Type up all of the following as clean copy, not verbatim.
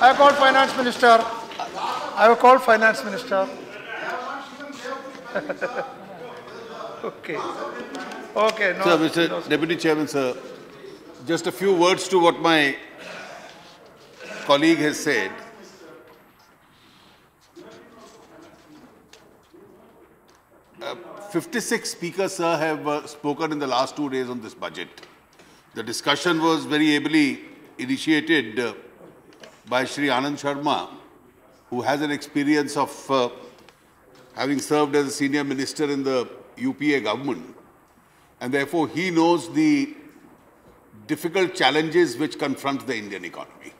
I have called Finance Minister. I have called Finance Minister. Okay. Okay. No, Sir, Mr. Deputy Chairman, sir, just a few words to what my colleague has said. 56 speakers, sir, have spoken in the last 2 days on this budget. The discussion was very ably initiated by Shri Anand Sharma, who has an experience of having served as a senior minister in the UPA government, and therefore he knows the difficult challenges which confront the Indian economy.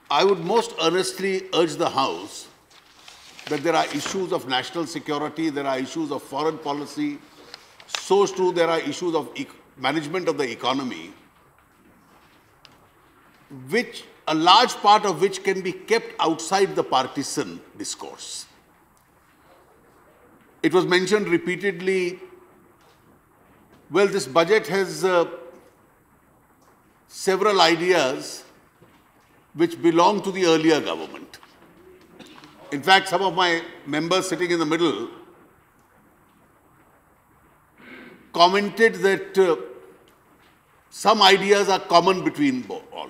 I would most earnestly urge the House that there are issues of national security, there are issues of foreign policy, so too there are issues of management of the economy, which a large part of which can be kept outside the partisan discourse. It was mentioned repeatedly, well, this budget has several ideas which belong to the earlier government. In fact, some of my members sitting in the middle commented that some ideas are common between all.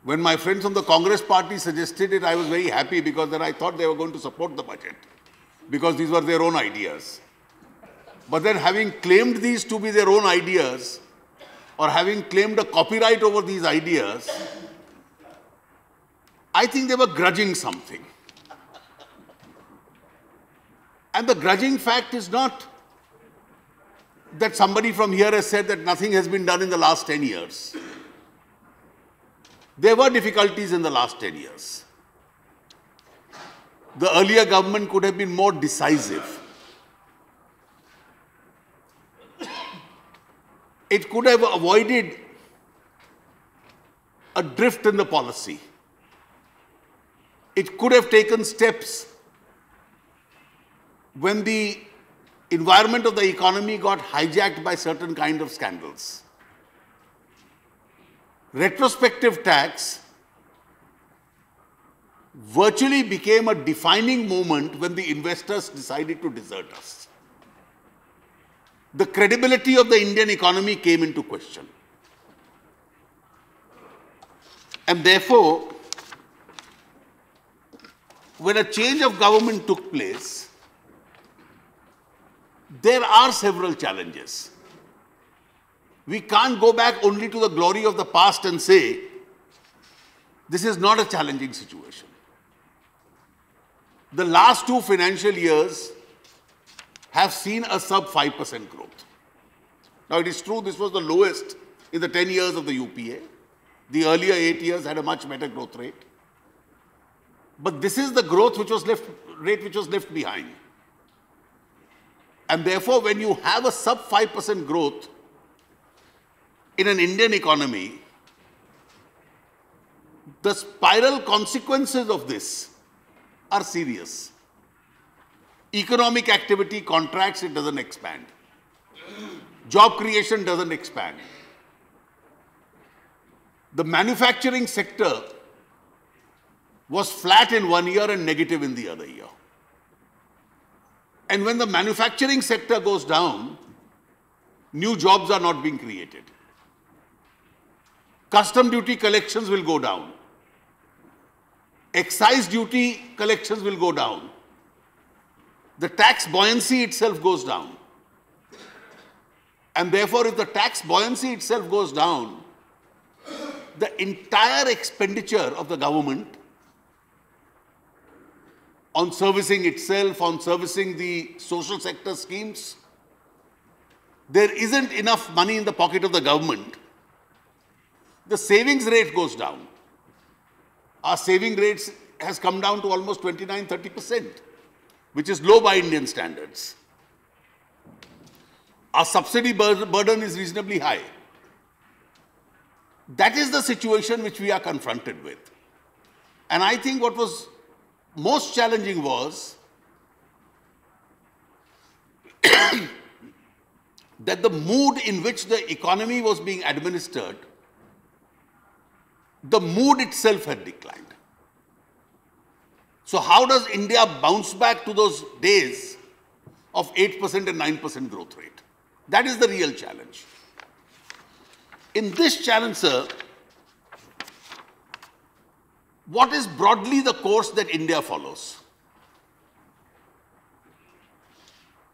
When my friends from the Congress party suggested it, I was very happy because then I thought they were going to support the budget because these were their own ideas. But then having claimed these to be their own ideas or having claimed a copyright over these ideas, I think they were grudging something. And the grudging fact is not that somebody from here has said that nothing has been done in the last 10 years. There were difficulties in the last 10 years. The earlier government could have been more decisive. It could have avoided a drift in the policy. It could have taken steps when the environment of the economy got hijacked by certain kind of scandals. Retrospective tax virtually became a defining moment when the investors decided to desert us. The credibility of the Indian economy came into question. And therefore, when a change of government took place, there are several challenges. We can't go back only to the glory of the past and say, this is not a challenging situation. The last 2 financial years have seen a sub 5% growth. Now it is true this was the lowest in the 10 years of the UPA. The earlier 8 years had a much better growth rate. But this is the growth which was left behind. And therefore, when you have a sub 5% growth in an Indian economy, the spiral consequences of this are serious. Economic activity contracts, it doesn't expand. Job creation doesn't expand. The manufacturing sector was flat in 1 year and negative in the other year. And when the manufacturing sector goes down, new jobs are not being created. Custom duty collections will go down. Excise duty collections will go down. The tax buoyancy itself goes down. And therefore, if the tax buoyancy itself goes down, the entire expenditure of the government on servicing itself, on servicing the social sector schemes, there isn't enough money in the pocket of the government. The savings rate goes down. Our saving rates has come down to almost 29–30%, which is low by Indian standards. Our subsidy burden is reasonably high. That is the situation which we are confronted with. And I think what was most challenging was that the mood in which the economy was being administered, the mood itself had declined. So how does India bounce back to those days of 8% and 9% growth rate? That is the real challenge. In this challenge, sir, what is broadly the course that India follows?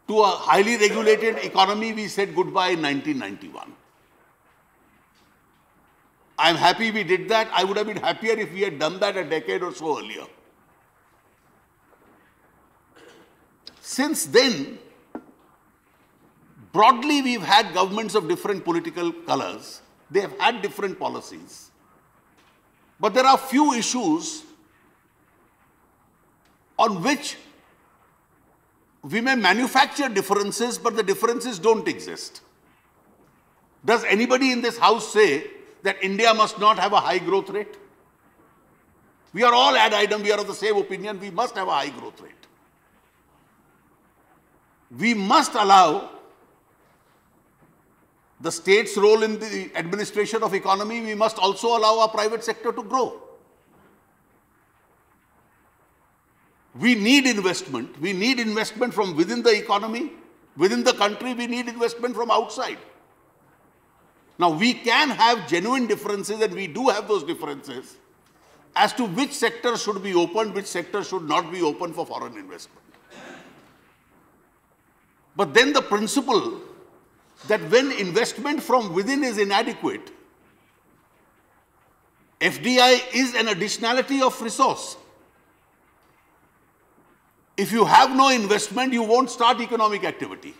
To a highly regulated economy, we said goodbye in 1991. I'm happy we did that. I would have been happier if we had done that a decade or so earlier. Since then, broadly, we've had governments of different political colors. They have had different policies. But there are few issues on which we may manufacture differences, but the differences don't exist. Does anybody in this house say that India must not have a high growth rate? We are all ad idem, we are of the same opinion, we must have a high growth rate. We must allow the state's role in the administration of economy, we must also allow our private sector to grow. We need investment. We need investment from within the economy. Within the country, we need investment from outside. Now, we can have genuine differences, and we do have those differences, as to which sector should be opened, which sector should not be open for foreign investment. But then the principle that when investment from within is inadequate, FDI is an additionality of resource. If you have no investment, you won't start economic activity.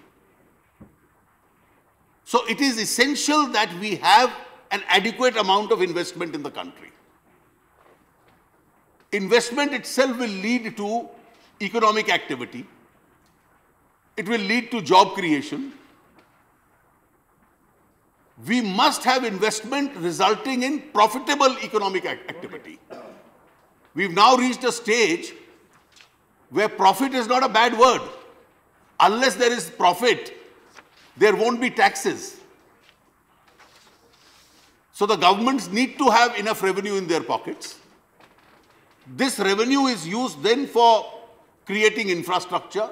So it is essential that we have an adequate amount of investment in the country. Investment itself will lead to economic activity. It will lead to job creation. We must have investment resulting in profitable economic activity. We've now reached a stage where profit is not a bad word. Unless there is profit, there won't be taxes. So the governments need to have enough revenue in their pockets. This revenue is used then for creating infrastructure,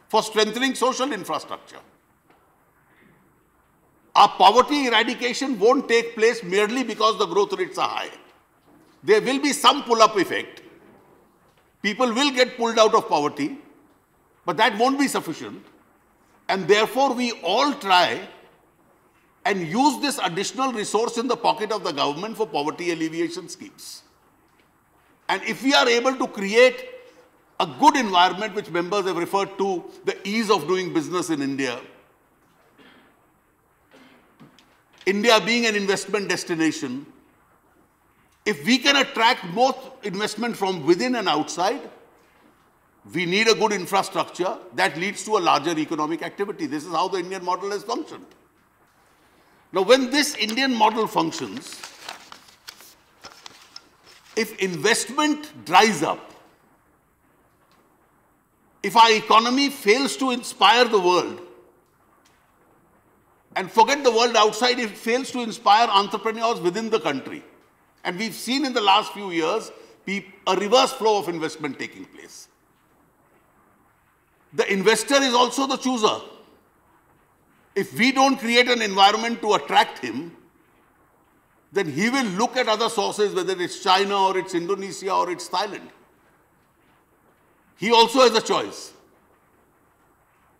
for strengthening social infrastructure. Our poverty eradication won't take place merely because the growth rates are high. There will be some pull-up effect. People will get pulled out of poverty, but that won't be sufficient. And therefore, we all try and use this additional resource in the pocket of the government for poverty alleviation schemes. And if we are able to create a good environment, which members have referred to, the ease of doing business in India, India being an investment destination, if we can attract more investment from within and outside, we need a good infrastructure that leads to a larger economic activity. This is how the Indian model has functioned. Now, when this Indian model functions, if investment dries up, if our economy fails to inspire the world, and forget the world outside, if it fails to inspire entrepreneurs within the country, and we've seen in the last few years a reverse flow of investment taking place. The investor is also the chooser. If we don't create an environment to attract him, then he will look at other sources, whether it's China or it's Indonesia or it's Thailand. He also has a choice.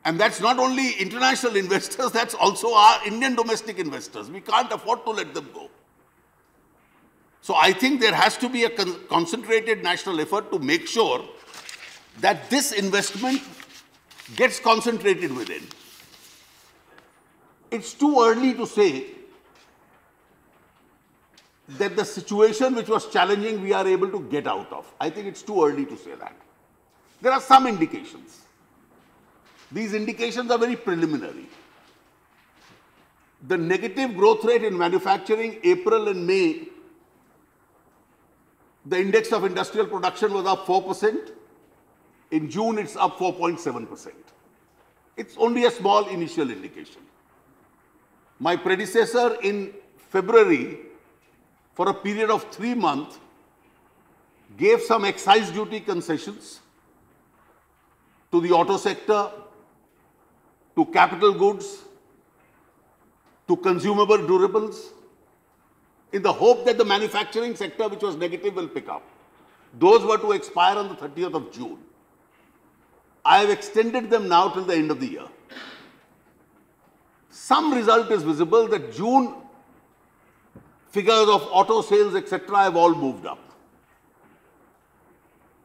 And that's not only international investors, that's also our Indian domestic investors. We can't afford to let them go. So I think there has to be a concentrated national effort to make sure that this investment gets concentrated within. It's too early to say that the situation which was challenging we are able to get out of. I think it's too early to say that. There are some indications. These indications are very preliminary. The negative growth rate in manufacturing, April and May, the index of industrial production was up 4%. In June, it's up 4.7%. It's only a small initial indication. My predecessor in February, for a period of 3 months, gave some excise duty concessions to the auto sector, to capital goods, to consumable durables, in the hope that the manufacturing sector, which was negative, will pick up. Those were to expire on the 30th of June. I have extended them now till the end of the year. Some result is visible that June figures of auto sales, etc., have all moved up.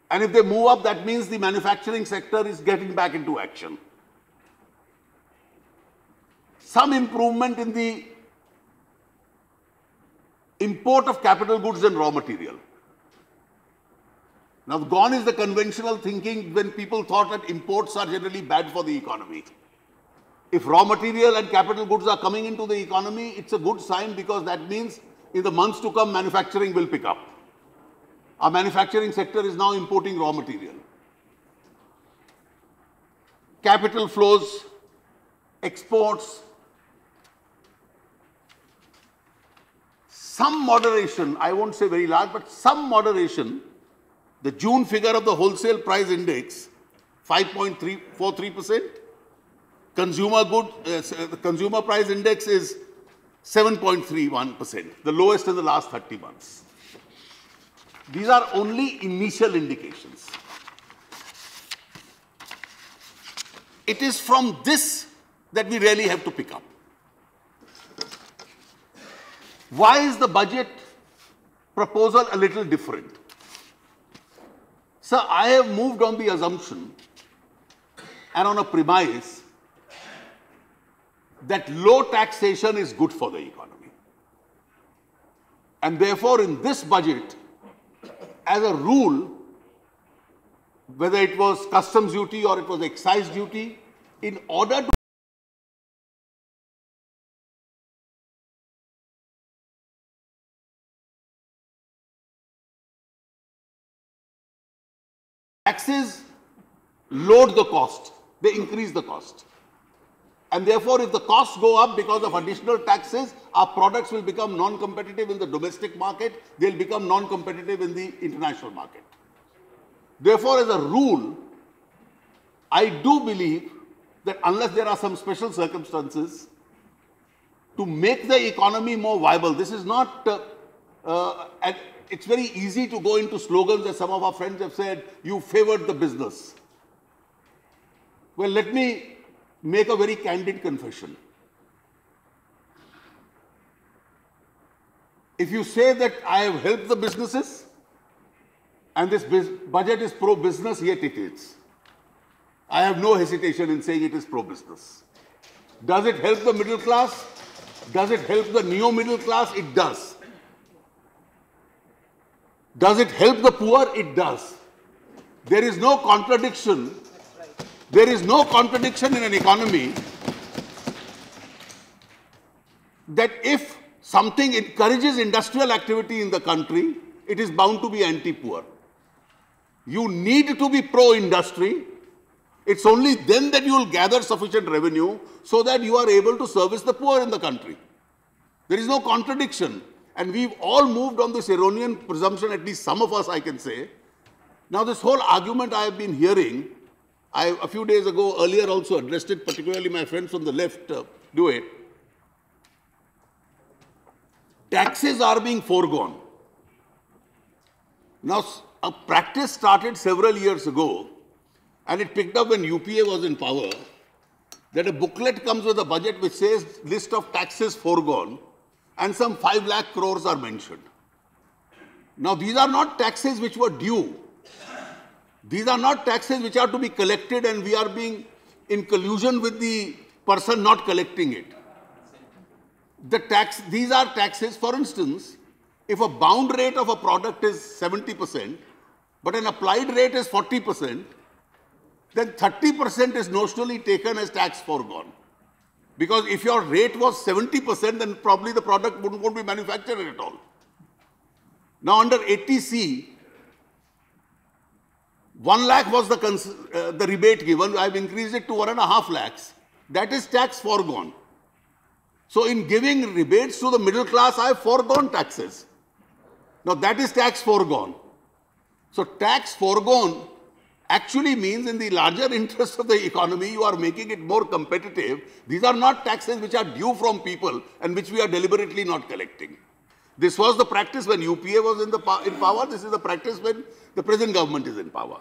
And if they move up, that means the manufacturing sector is getting back into action. Some improvement in the import of capital goods and raw material. Now, gone is the conventional thinking when people thought that imports are generally bad for the economy. If raw material and capital goods are coming into the economy, it's a good sign, because that means in the months to come, manufacturing will pick up. Our manufacturing sector is now importing raw material. Capital flows, exports, some moderation, I won't say very large, but some moderation. The June figure of the wholesale price index, 5.43%. Consumer goods, the consumer price index is 7.31%, the lowest in the last 30 months. These are only initial indications. It is from this that we really have to pick up. Why is the budget proposal a little different? Sir, I have moved on the assumption and on a premise that low taxation is good for the economy. And therefore, in this budget, as a rule, whether it was customs duty or it was excise duty, in order to taxes load the cost, they increase the cost. And therefore, if the costs go up because of additional taxes, our products will become non-competitive in the domestic market, they'll become non-competitive in the international market. Therefore, as a rule, I do believe that unless there are some special circumstances, to make the economy more viable, this is not, and it's very easy to go into slogans, as some of our friends have said, you favored the business. Well, let me make a very candid confession. If you say that I have helped the businesses and this budget is pro-business, yet it is. I have no hesitation in saying it is pro-business. Does it help the middle class? Does it help the neo-middle class? It does. Does it help the poor? It does. There is no contradiction. There is no contradiction in an economy that if something encourages industrial activity in the country, it is bound to be anti-poor. You need to be pro-industry. It's only then that you will gather sufficient revenue so that you are able to service the poor in the country. There is no contradiction. And we've all moved on this erroneous presumption, at least some of us, I can say. Now, this whole argument I have been hearing, I, a few days ago, earlier also addressed it, particularly my friends from the left do it. Taxes are being foregone. Now, a practice started several years ago, and it picked up when UPA was in power, that a booklet comes with a budget which says list of taxes foregone, and some 5 lakh crores are mentioned. Now, these are not taxes which were due. These are not taxes which are to be collected and we are being in collusion with the person not collecting it. These are taxes, for instance, if a bound rate of a product is 70%, but an applied rate is 40%, then 30% is notionally taken as tax foregone. Because if your rate was 70%, then probably the product won't be manufactured at all. Now, under 80C, 1 lakh was the rebate given. I've increased it to 1.5 lakhs. That is tax foregone. So in giving rebates to the middle class, I have foregone taxes. Now that is tax foregone. So tax foregone actually means in the larger interest of the economy, you are making it more competitive. These are not taxes which are due from people and which we are deliberately not collecting. This was the practice when UPA was in power. This is the practice when the present government is in power.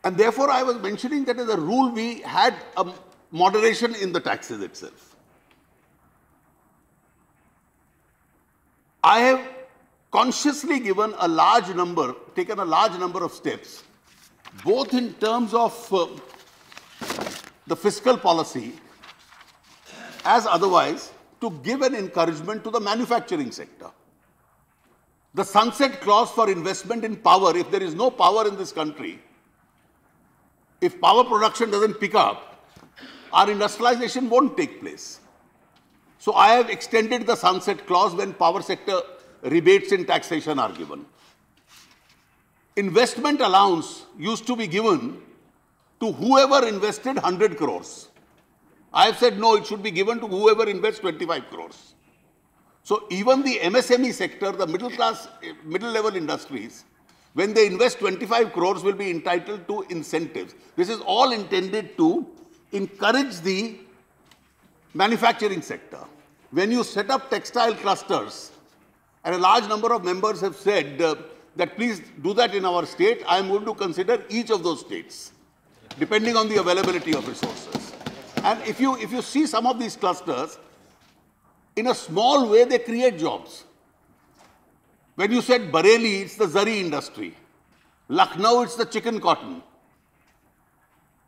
And therefore, I was mentioning that as a rule, we had a moderation in the taxes itself. I have consciously taken a large number of steps, both in terms of the fiscal policy as otherwise, to give an encouragement to the manufacturing sector. The sunset clause for investment in power, if there is no power in this country, if power production doesn't pick up, our industrialization won't take place. So I have extended the sunset clause when power sector rebates in taxation are given. Investment allowance used to be given to whoever invested 100 crores. I have said no, it should be given to whoever invests 25 crores. So even the MSME sector, the middle class, middle level industries, when they invest 25 crores will be entitled to incentives. This is all intended to encourage the manufacturing sector. When you set up textile clusters, and a large number of members have said that please do that in our state, I am going to consider each of those states, depending on the availability of resources. And if you see some of these clusters, in a small way they create jobs. When you said Bareilly, it's the zari industry. Lucknow, it's the chicken cotton.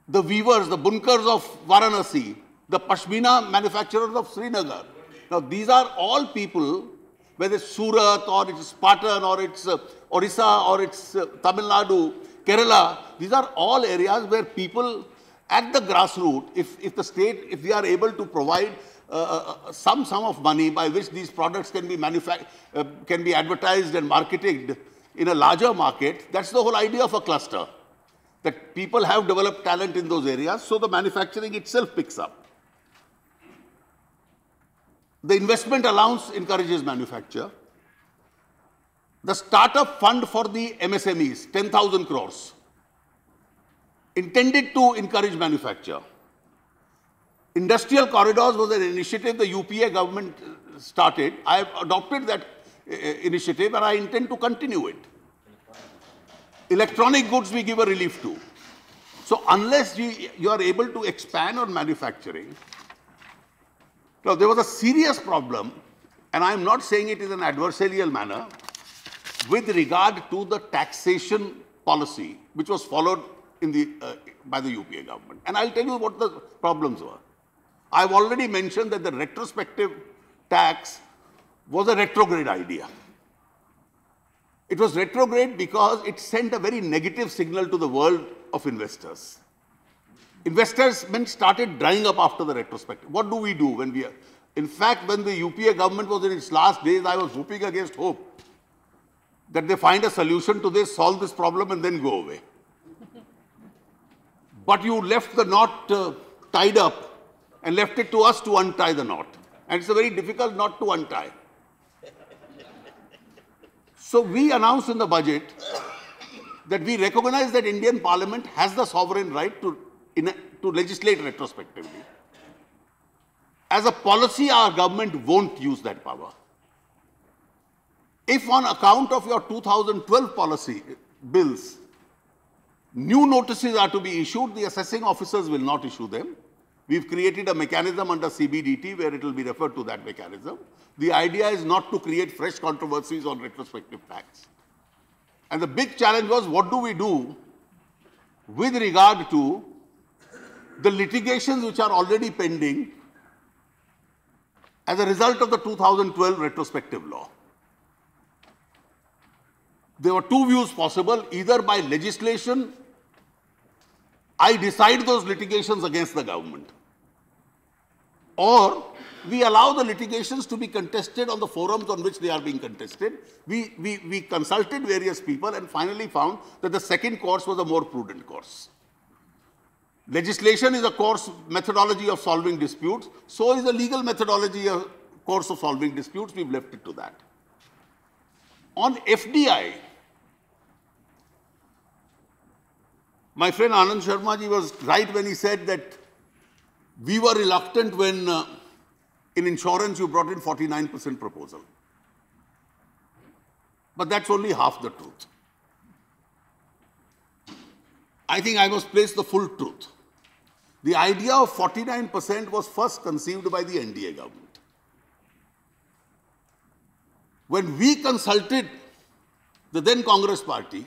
The weavers, the bunkers of Varanasi, the pashmina manufacturers of Srinagar. Now these are all people, whether it's Surat or it's Patan or it's Orissa or it's Tamil Nadu, Kerala, these are all areas where people at the grassroots, if we are able to provide some sum of money by which these products can be advertised and marketed in a larger market, that's the whole idea of a cluster. That people have developed talent in those areas, so the manufacturing itself picks up. The investment allowance encourages manufacture. The startup fund for the MSMEs, 10,000 crores, intended to encourage manufacture. Industrial corridors was an initiative the UPA government started. I have adopted that initiative and I intend to continue it. Electronic goods we give a relief to. So unless you are able to expand on manufacturing, now there was a serious problem, and I am not saying it in an adversarial manner, with regard to the taxation policy which was followed by the UPA government. And I'll tell you what the problems were. I've already mentioned that the retrospective tax was a retrograde idea. It was retrograde because it sent a very negative signal to the world of investors. Investment started drying up after the retrospective. What do we do when we are? In fact, when the UPA government was in its last days, I was hoping against hope that they find a solution to this, solve this problem, and then go away. But you left the knot tied up and left it to us to untie the knot. And it's a very difficult knot to untie. So we announced in the budget that we recognize that Indian Parliament has the sovereign right to legislate retrospectively. As a policy, our government won't use that power. If on account of your 2012 policy bills, new notices are to be issued, the assessing officers will not issue them. We've created a mechanism under CBDT where it will be referred to that mechanism. The idea is not to create fresh controversies on retrospective tax. And the big challenge was, what do we do with regard to the litigations which are already pending as a result of the 2012 retrospective law? There were two views possible. Either by legislation, I decide those litigations against the government, or we allow the litigations to be contested on the forums on which they are being contested. We consulted various people and finally found that the second course was a more prudent course. Legislation is a course methodology of solving disputes. So is a legal methodology a course of solving disputes. We've left it to that. On FDI, my friend Anand Sharma ji was right when he said that we were reluctant when in insurance you brought in 49% proposal. But that's only half the truth. I think I must place the full truth. The idea of 49% was first conceived by the NDA government. When we consulted the then Congress party,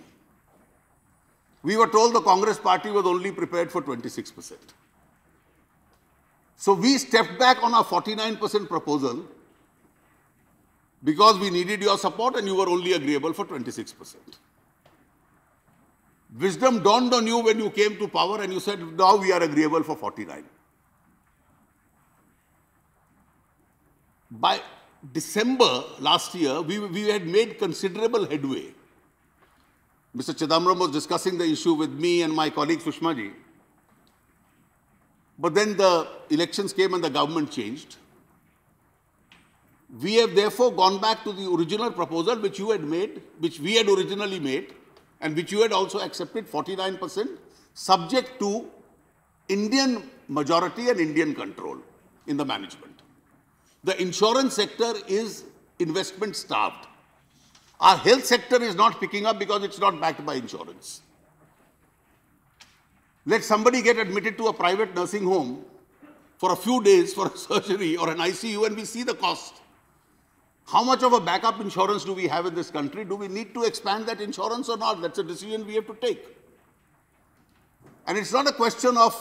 we were told the Congress party was only prepared for 26%. So we stepped back on our 49% proposal because we needed your support and you were only agreeable for 26%. Wisdom dawned on you when you came to power and you said, now we are agreeable for 49. By December last year, we had made considerable headway. Mr. Chidambaram was discussing the issue with me and my colleague Sushma ji. But then the elections came and the government changed. We have therefore gone back to the original proposal which you had made, which we had originally made, and which you had also accepted, 49%, subject to Indian majority and Indian control in the management. The insurance sector is investment starved. Our health sector is not picking up because it's not backed by insurance. Let somebody get admitted to a private nursing home for a few days for a surgery or an ICU and we see the cost. How much of a backup insurance do we have in this country? Do we need to expand that insurance or not? That's a decision we have to take. And it's not a question of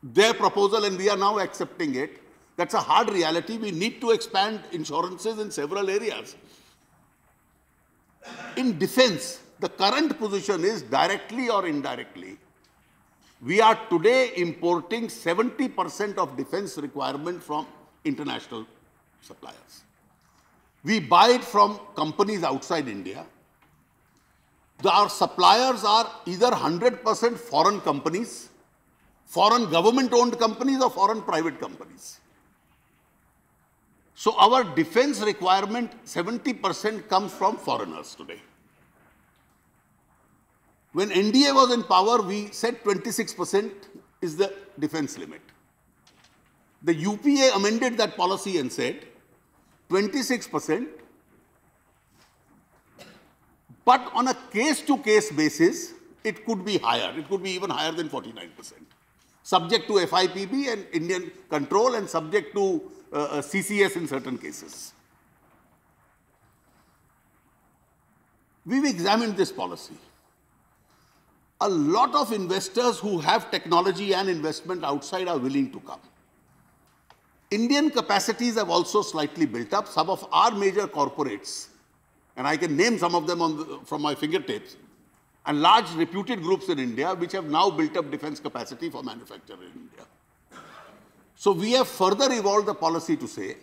their proposal and we are now accepting it. That's a hard reality. We need to expand insurances in several areas. In defense, the current position is directly or indirectly. We are today importing 70% of defense requirement from international suppliers. We buy it from companies outside India. Our suppliers are either 100% foreign companies, foreign government-owned companies or foreign private companies. So our defense requirement, 70% comes from foreigners today. When NDA was in power, we said 26% is the defense limit. The UPA amended that policy and said 26%, but on a case-to-case basis, it could be higher. It could be even higher than 49%, subject to FIPB and Indian control and subject to CCS in certain cases. We've examined this policy. A lot of investors who have technology and investment outside are willing to come. Indian capacities have also slightly built up. Some of our major corporates, and I can name some of them from my fingertips, and large reputed groups in India which have now built up defense capacity for manufacture in India. So we have further evolved the policy to say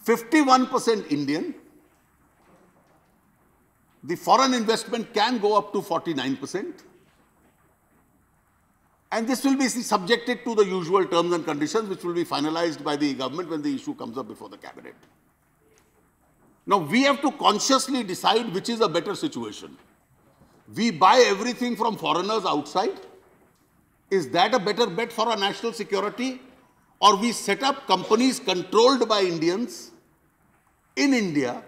51% Indian, the foreign investment can go up to 49%, and this will be subjected to the usual terms and conditions which will be finalized by the government when the issue comes up before the cabinet. Now we have to consciously decide which is a better situation. We buy everything from foreigners outside. Is that a better bet for our national security? Or we set up companies controlled by Indians in India,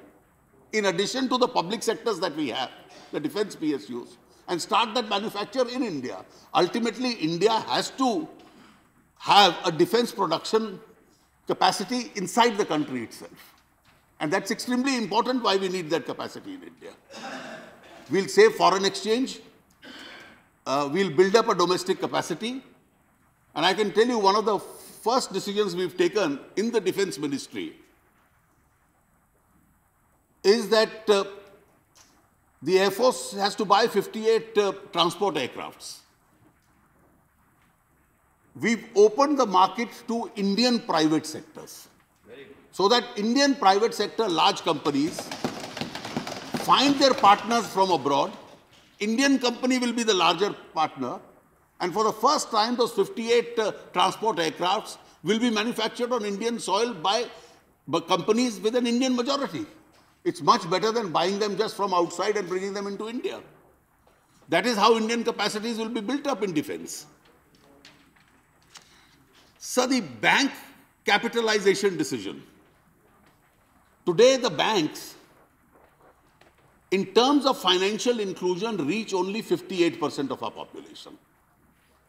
in addition to the public sectors that we have, the defense PSUs, and start that manufacture in India. Ultimately, India has to have a defense production capacity inside the country itself. And that's extremely important why we need that capacity in India. We'll save foreign exchange. We'll build up a domestic capacity. And I can tell you one of the first decisions we've taken in the defense ministry is that the Air Force has to buy 58 transport aircrafts. We've opened the market to Indian private sectors. So that Indian private sector, large companies, find their partners from abroad. Indian company will be the larger partner And for the first time, those 58 transport aircrafts will be manufactured on Indian soil by companies with an Indian majority. It's much better than buying them just from outside and bringing them into India. That is how Indian capacities will be built up in defense. So the bank capitalization decision. Today, the banks, in terms of financial inclusion, reach only 58% of our population.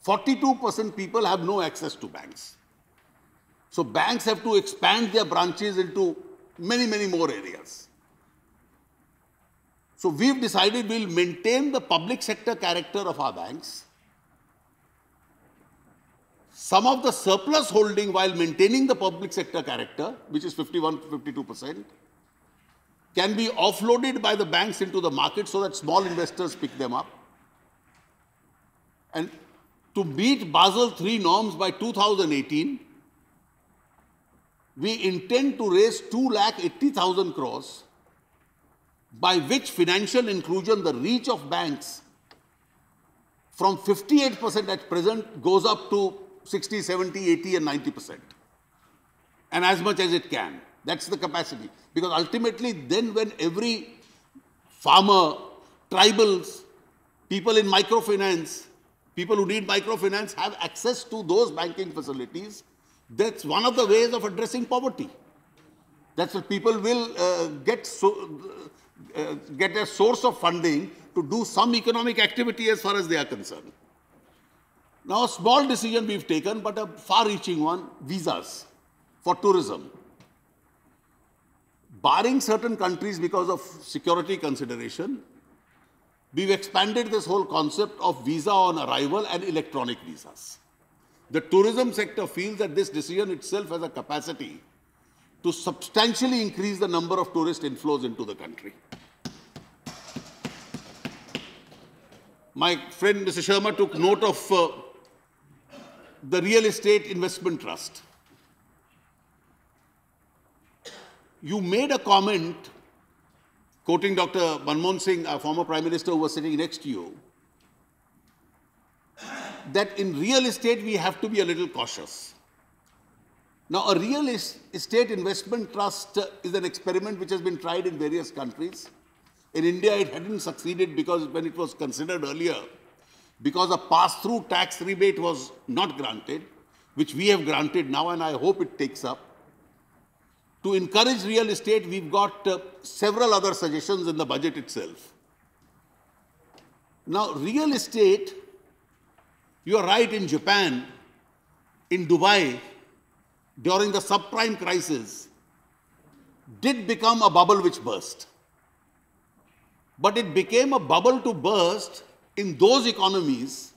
42% people have no access to banks. So banks have to expand their branches into many, many more areas. So we've decided we'll maintain the public sector character of our banks. Some of the surplus holding while maintaining the public sector character, which is 51 to 52%, can be offloaded by the banks into the market so that small investors pick them up. And to meet Basel III norms by 2018, we intend to raise 2,80,000 crores, by which financial inclusion, the reach of banks from 58% at present goes up to 60, 70, 80 and 90%. And as much as it can. That's the capacity. Because ultimately then when every farmer, tribals, people in microfinance, people who need microfinance have access to those banking facilities, that's one of the ways of addressing poverty. That's what people will get a source of funding to do some economic activity as far as they are concerned. Now, a small decision we've taken, but a far-reaching one, visas for tourism. Barring certain countries because of security consideration, we've expanded this whole concept of visa on arrival and electronic visas. The tourism sector feels that this decision itself has a capacity to substantially increase the number of tourist inflows into the country. My friend Mr. Sharma took note of the Real Estate Investment Trust. You made a comment, quoting Dr. Manmohan Singh, our former Prime Minister who was sitting next to you, that in real estate we have to be a little cautious. Now, a real estate investment trust is an experiment which has been tried in various countries. In India, it hadn't succeeded because when it was considered earlier, because a pass-through tax rebate was not granted, which we have granted now, and I hope it takes up. To encourage real estate, we've got several other suggestions in the budget itself. Now, real estate, you are right, in Japan, in Dubai, during the subprime crisis, did become a bubble which burst. But it became a bubble to burst in those economies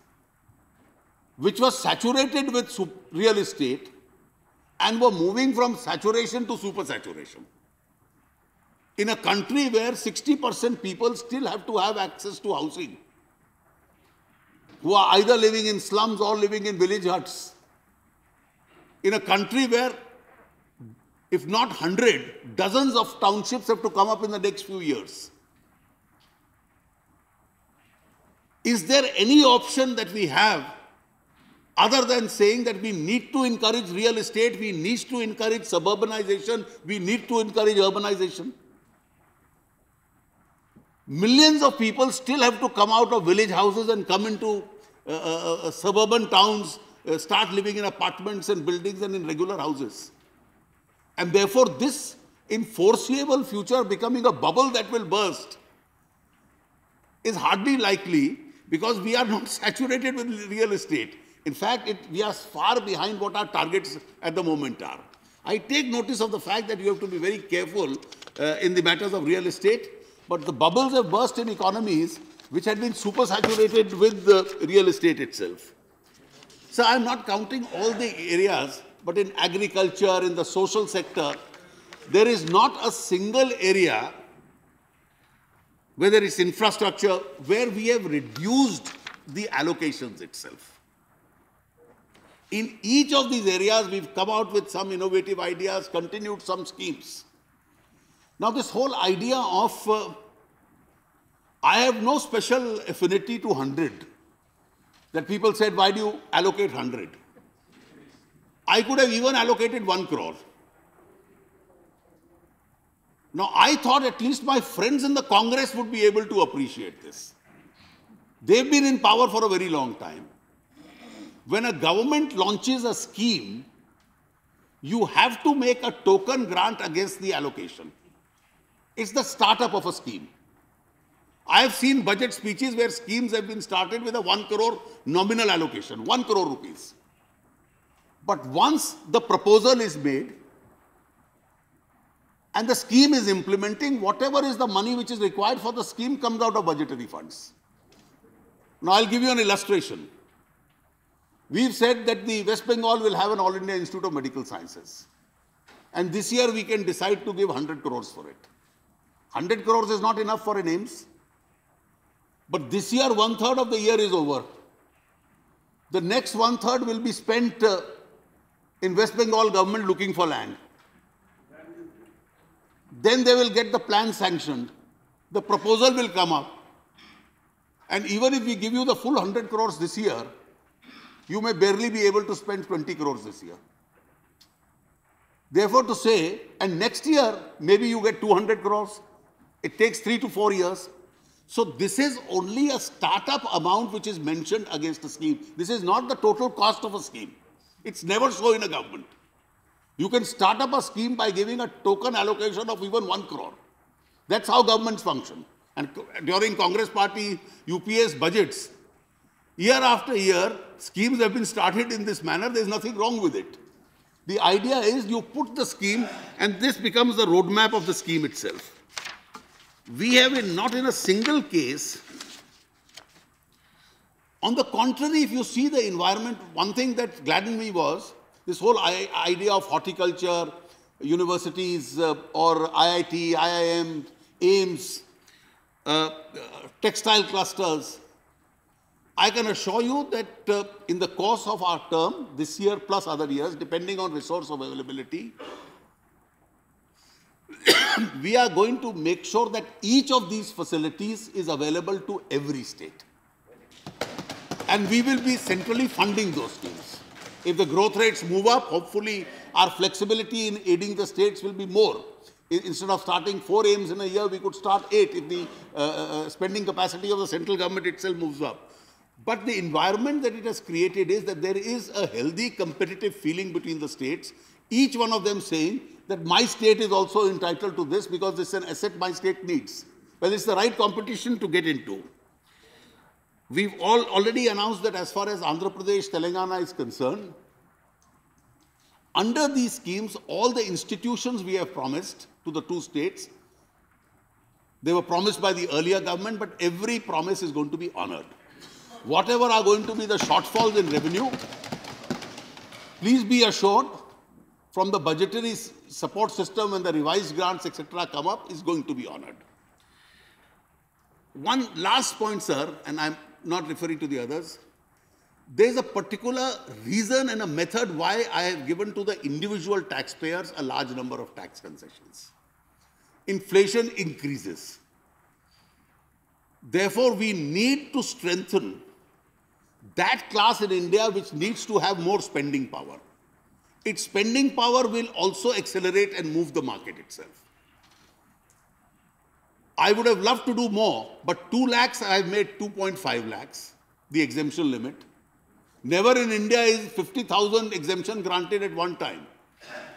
which were saturated with real estate and were moving from saturation to supersaturation. In a country where 60% people still have to have access to housing, who are either living in slums or living in village huts. In a country where, if not 100, dozens of townships have to come up in the next few years. Is there any option that we have other than saying that we need to encourage real estate, we need to encourage suburbanization, we need to encourage urbanization? Millions of people still have to come out of village houses and come into suburban towns, start living in apartments and buildings and in regular houses. And therefore, this in foreseeable future becoming a bubble that will burst is hardly likely, because we are not saturated with real estate. In fact, we are far behind what our targets at the moment are. I take notice of the fact that you have to be very careful in the matters of real estate, but the bubbles have burst in economies which had been supersaturated with the real estate itself. So I'm not counting all the areas, but in agriculture, in the social sector, there is not a single area, whether it's infrastructure, where we have reduced the allocations itself. In each of these areas, we've come out with some innovative ideas, continued some schemes. Now, this whole idea of, I have no special affinity to 100. that people said, why do you allocate 100? I could have even allocated 1 crore. Now, I thought at least my friends in the Congress would be able to appreciate this. They've been in power for a very long time. When a government launches a scheme, you have to make a token grant against the allocation. It's the startup of a scheme. I have seen budget speeches where schemes have been started with a 1 crore nominal allocation, 1 crore rupees. But once the proposal is made and the scheme is implementing, whatever is the money which is required for the scheme comes out of budgetary funds. Now, I'll give you an illustration. We've said that the West Bengal will have an All India Institute of Medical Sciences. And this year we can decide to give 100 crores for it. 100 crores is not enough for an AIIMS. But this year, 1/3 of the year is over. The next 1/3 will be spent in West Bengal government looking for land. Then they will get the plan sanctioned. The proposal will come up. And even if we give you the full 100 crores this year, you may barely be able to spend 20 crores this year. Therefore, to say, and next year, maybe you get 200 crores. It takes 3 to 4 years. So this is only a startup amount which is mentioned against a scheme. This is not the total cost of a scheme. It's never so in a government. You can start up a scheme by giving a token allocation of even 1 crore. That's how governments function. And during Congress Party, UPA's budgets, year after year, schemes have been started in this manner. There's nothing wrong with it. The idea is you put the scheme and this becomes the roadmap of the scheme itself. We have not in a single case. On the contrary, if you see the environment, one thing that gladdened me was this whole idea of horticulture, universities or IIT, IIM, AIIMS, textile clusters. I can assure you that in the course of our term, this year plus other years, depending on resource availability, we are going to make sure that each of these facilities is available to every state. And we will be centrally funding those schemes. If the growth rates move up, hopefully our flexibility in aiding the states will be more. Instead of starting 4 AIIMS in a year, we could start 8 if the spending capacity of the central government itself moves up. But the environment that it has created is that there is a healthy competitive feeling between the states, each one of them saying that my state is also entitled to this because this is an asset my state needs. Well, it's the right competition to get into. We've already announced that as far as Andhra Pradesh, Telangana is concerned, under these schemes, all the institutions we have promised to the 2 states, they were promised by the earlier government, but every promise is going to be honored. Whatever are going to be the shortfalls in revenue, please be assured from the budgetary support system and the revised grants, etc., come up, is going to be honored. One last point, sir, and I'm not referring to the others. There's a particular reason and a method why I have given to the individual taxpayers a large number of tax concessions. Inflation increases. Therefore, we need to strengthen that class in India which needs to have more spending power. Its spending power will also accelerate and move the market itself. I would have loved to do more, but 2 lakhs I have made 2.5 lakhs, the exemption limit. Never in India is 50,000 exemption granted at one time.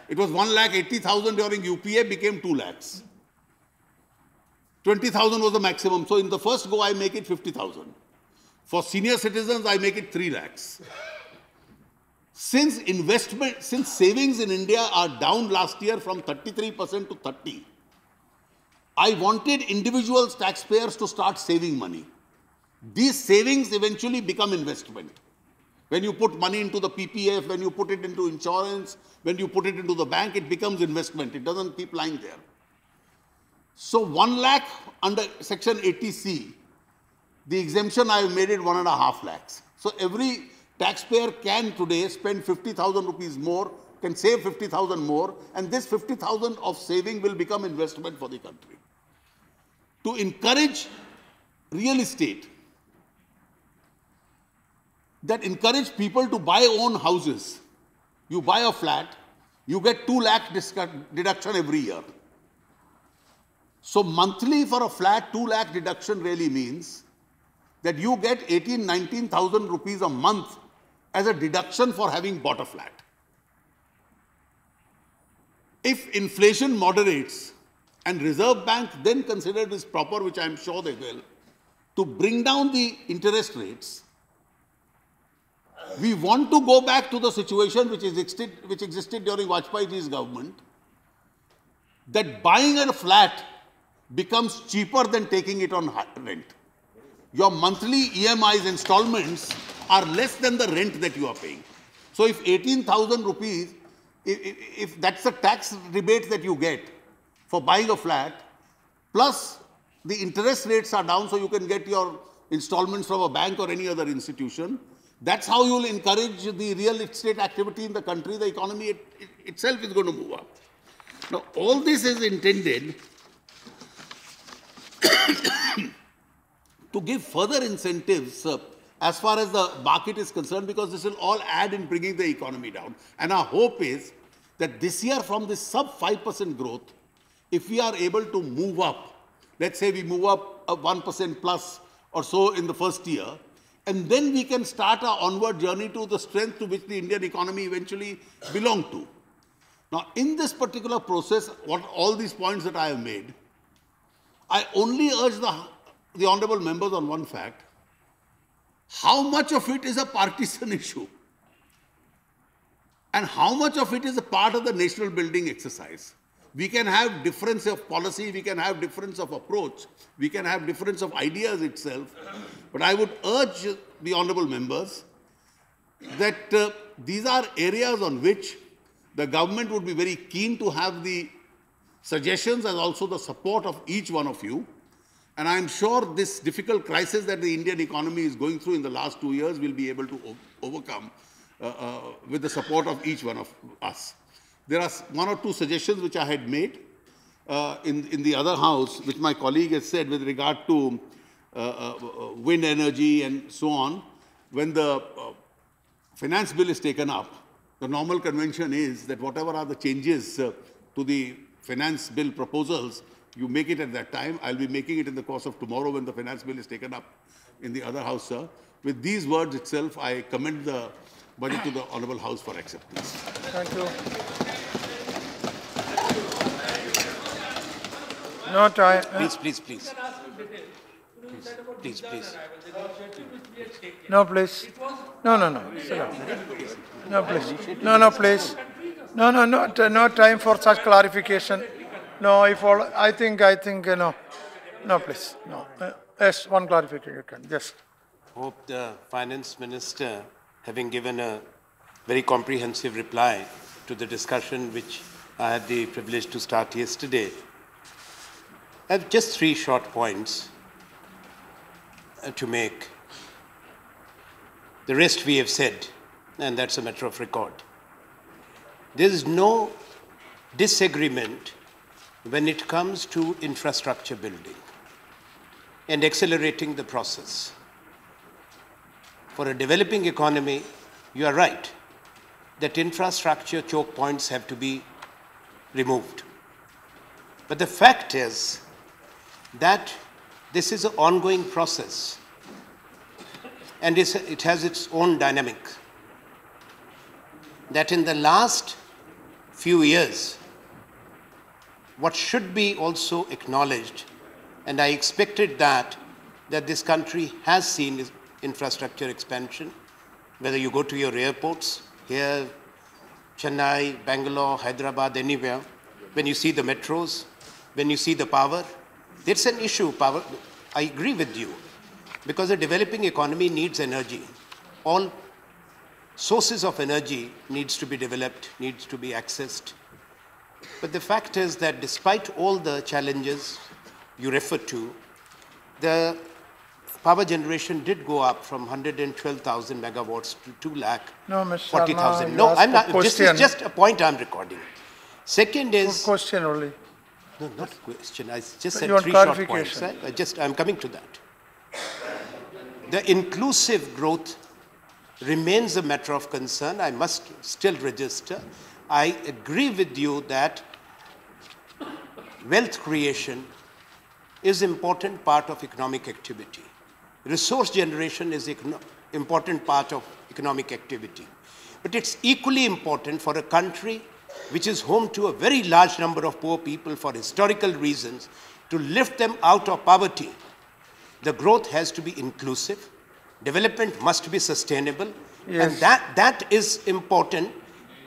It was 1,80,000 during UPA, became 2 lakhs. 20,000 was the maximum. So in the first go, I make it 50,000. For senior citizens, I make it 3 lakhs. Since savings in India are down last year from 33% to 30%, I wanted individuals, taxpayers to start saving money. These savings eventually become investment. When you put money into the PPF, when you put it into insurance, when you put it into the bank, it becomes investment. It doesn't keep lying there. So 1 lakh under section 80C, the exemption I have made it 1.5 lakhs. So every taxpayer can today spend 50,000 rupees more, can save 50,000 more, and this 50,000 of saving will become investment for the country. To encourage real estate, that encourage people to buy own houses. You buy a flat, you get 2 lakh deduction every year. So monthly for a flat, 2 lakh deduction really means that you get 19,000 rupees a month as a deduction for having bought a flat. If inflation moderates and Reserve Bank then consider this proper, which I am sure they will, to bring down the interest rates, we want to go back to the situation which existed during Vajpayee's government, that buying a flat becomes cheaper than taking it on rent. Your monthly EMIs installments are less than the rent that you are paying. So if 18,000 rupees, if that's the tax rebate that you get for buying a flat, plus the interest rates are down so you can get your installments from a bank or any other institution, that's how you will encourage the real estate activity in the country. The economy itself is going to move up. Now, all this is intended to give further incentives as far as the market is concerned, because this will all add in bringing the economy down. And our hope is that this year, from this sub 5% growth, if we are able to move up, let's say we move up 1% plus or so in the first year, and then we can start our onward journey to the strength to which the Indian economy eventually belonged to. Now, in this particular process, what all these points that I have made, I only urge the honorable members on one fact: how much of it is a partisan issue and how much of it is a part of the national building exercise. We can have difference of policy, we can have difference of approach, we can have difference of ideas itself, but I would urge the honorable members that these are areas on which the government would be very keen to have the suggestions and also the support of each one of you. And I am sure this difficult crisis that the Indian economy is going through in the last 2 years will be able to overcome with the support of each one of us. There are 1 or 2 suggestions which I had made in the other house, which my colleague has said with regard to wind energy and so on. When the finance bill is taken up, the normal convention is that whatever are the changes to the finance bill proposals, you make it at that time. I'll be making it in the course of tomorrow when the finance bill is taken up in the other house, sir. With these words itself, I commend the budget to the Honourable House for acceptance. Thank you. No time. Please. No, please. No. Sit down. No, please. No, please. No time for such clarification. No, if all, I think, no. No, please. No. Yes, one clarification. Yes. Hope the Finance Minister, having given a very comprehensive reply to the discussion which I had the privilege to start yesterday. I have just 3 short points to make. The rest we have said, and that's a matter of record. There is no disagreement when it comes to infrastructure building and accelerating the process. For a developing economy, you are right that infrastructure choke points have to be removed. But the fact is that this is an ongoing process and it has its own dynamic. That in the last few years, what should be also acknowledged, and I expected that this country has seen infrastructure expansion, whether you go to your airports, here, Chennai, Bangalore, Hyderabad, anywhere, when you see the metros, when you see the power, it's an issue, power. I agree with you, because a developing economy needs energy. All sources of energy needs to be developed, needs to be accessed. But the fact is that despite all the challenges you refer to, the power generation did go up from 112,000 megawatts to 2,40,000. No, I'm not. This is just a point I'm recording. Second is question only. No, not question. I just said 3 short points. I'm coming to that. The inclusive growth remains a matter of concern. I must still register. I agree with you that wealth creation is an important part of economic activity. Resource generation is an important part of economic activity. But it's equally important for a country which is home to a very large number of poor people for historical reasons to lift them out of poverty. The growth has to be inclusive. Development must be sustainable. Yes. And that is important.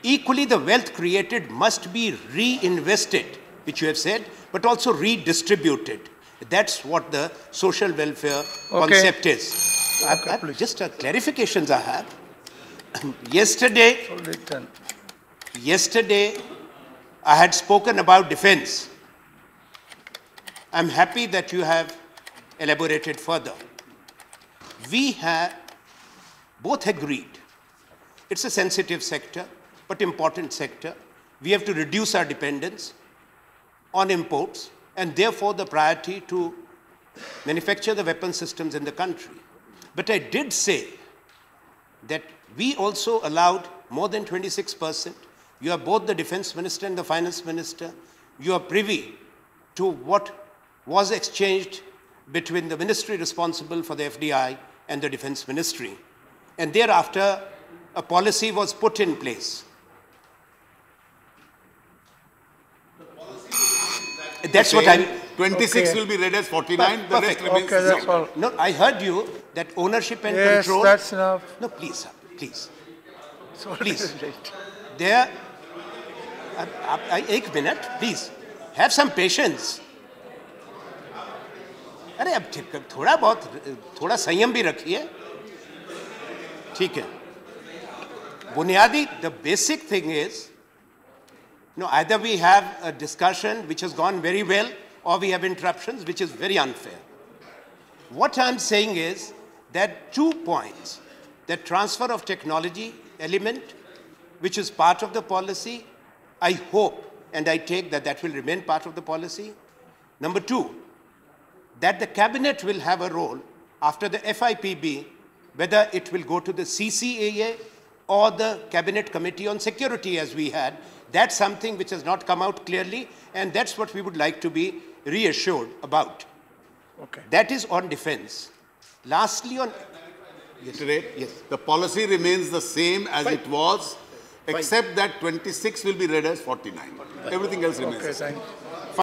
Equally, the wealth created must be reinvested, which you have said, but also redistributed. That's what the social welfare concept is. Just clarifications I have. Yesterday, I had spoken about defense. I'm happy that you have elaborated further. We have both agreed. It's a sensitive sector, but important sector. We have to reduce our dependence on imports, and therefore the priority to manufacture the weapon systems in the country. But I did say that we also allowed more than 26%. You are both the defense minister and the finance minister. You are privy to what was exchanged between the ministry responsible for the FDI and the defense ministry. And thereafter, a policy was put in place. That's what I'm... 26 will be read as 49, the rest remains Okay, that's all. No, I heard you that ownership and Yes, control... that's enough. No, please, sir, please. Sorry. Please. There... एक minute, please. Have some patience. अरे अब थोड़ा संयम भी रखिए. ठीक है. बुनियादी, the basic thing is, either we have a discussion which has gone very well, or we have interruptions, which is very unfair. What I'm saying is that 2 points, the transfer of technology element, which is part of the policy, I hope and I take that that will remain part of the policy. Number 2, that the cabinet will have a role after the FIPB, whether it will go to the CCAA or the Cabinet Committee on Security as we had. That's something which has not come out clearly, and that's what we would like to be reassured about. Okay. That is on defense. Lastly, on... Yes. The policy remains the same as it was, except that 26 will be read as 49. Everything else remains the same. Thank you.